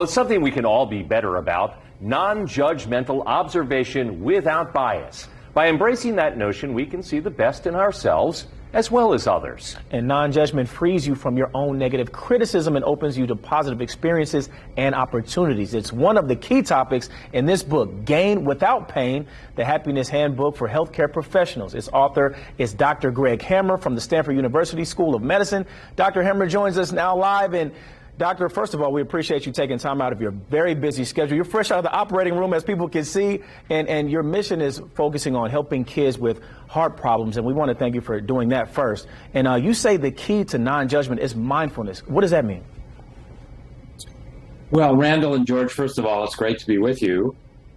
It's something we can all be better about: non-judgmental observation without bias. By embracing that notion, we can see the best in ourselves as well as others. And non-judgment frees you from your own negative criticism and opens you to positive experiences and opportunities. It's one of the key topics in this book, Gain Without Pain, the Happiness Handbook for Healthcare Professionals. Its author is Dr. Greg Hammer from the Stanford University School of Medicine. Dr. Hammer joins us now live. And Doctor, first of all, we appreciate you taking time out of your very busy schedule. You're fresh out of the operating room, as people can see, and your mission is focusing on helping kids with heart problems, and we want to thank you for doing that first. And you say the key to non-judgment is mindfulness. What does that mean? Well, Randall and George, first of all, it's great to be with you.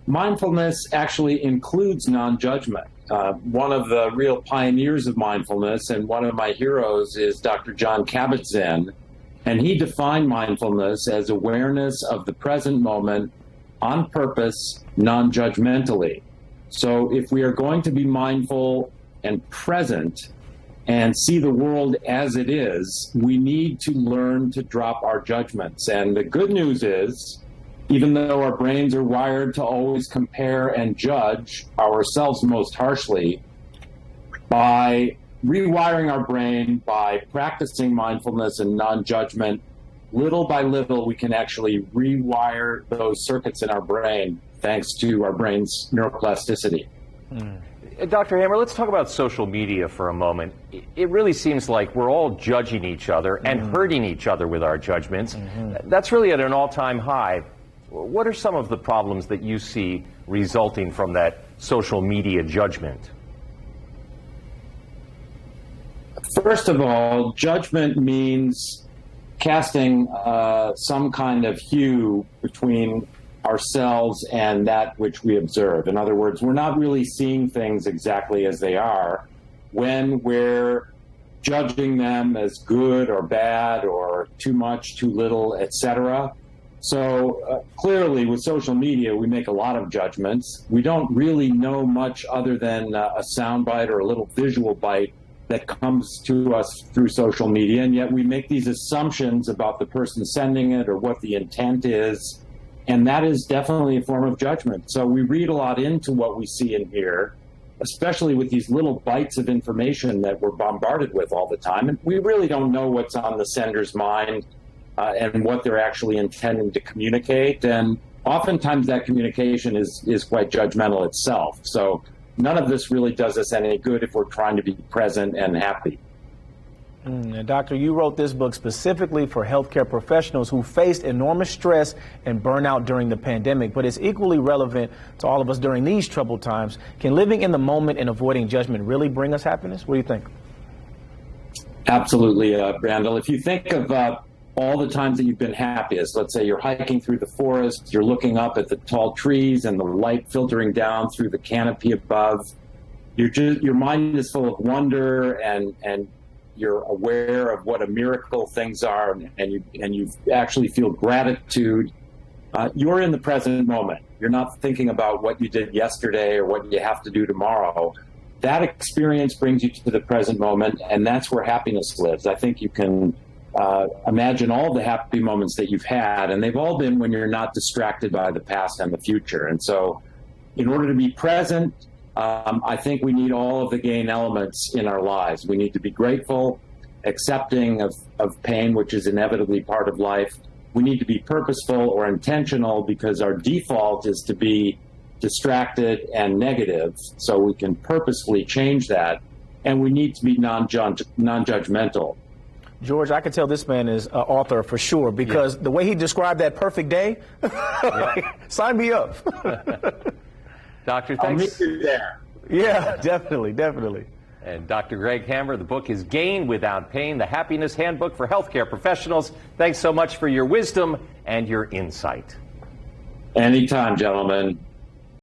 Mindfulness actually includes non-judgment. One of the real pioneers of mindfulness, and one of my heroes, is Dr. John Kabat-Zinn. And he defined mindfulness as awareness of the present moment on purpose, non-judgmentally. So if we are going to be mindful and present and see the world as it is, we need to learn to drop our judgments. And the good news is, even though our brains are wired to always compare and judge ourselves most harshly, by rewiring our brain, by practicing mindfulness and non-judgment, little by little, we can actually rewire those circuits in our brain thanks to our brain's neuroplasticity. Dr. Hammer, let's talk about social media for a moment. It really seems like we're all judging each other and hurting each other with our judgments. That's really at an all-time high. What are some of the problems that you see resulting from that social media judgment? First of all, judgment means casting some kind of hue between ourselves and that which we observe. In other words, we're not really seeing things exactly as they are when we're judging them as good or bad or too much, too little, etc. So clearly with social media, we make a lot of judgments. We don't really know much other than a soundbite or a little visual bite that comes to us through social media, and yet we make these assumptions about the person sending it or what the intent is, and that is definitely a form of judgment. So we read a lot into what we see and hear, especially with these little bites of information that we're bombarded with all the time, and we really don't know what's on the sender's mind and what they're actually intending to communicate, and oftentimes that communication is quite judgmental itself. So none of this really does us any good if we're trying to be present and happy. And Doctor, you wrote this book specifically for healthcare professionals who faced enormous stress and burnout during the pandemic, but it's equally relevant to all of us during these troubled times. Can living in the moment and avoiding judgment really bring us happiness? What do you think? Absolutely, Randall. If you think of all the times that you've been happiest, let's say you're hiking through the forest, you're looking up at the tall trees and the light filtering down through the canopy above, your mind is full of wonder and you're aware of what a miracle things are, and you actually feel gratitude. You're in the present moment. You're not thinking about what you did yesterday or what you have to do tomorrow. That experience brings you to the present moment, and that's where happiness lives. I think you can imagine all the happy moments that you've had, and they've all been when you're not distracted by the past and the future. And so in order to be present, I think we need all of the gain elements in our lives. We need to be grateful, accepting of pain, which is inevitably part of life. We need to be purposeful or intentional because our default is to be distracted and negative, so we can purposefully change that. And we need to be non-judgmental. George, I can tell this man is an author for sure, because the way he described that perfect day, sign me up. Doctor, thanks. I'll meet you there. Yeah, definitely. And Dr. Greg Hammer, the book is Gain Without Pain, the Happiness Handbook for Healthcare Professionals. Thanks so much for your wisdom and your insight. Anytime, gentlemen.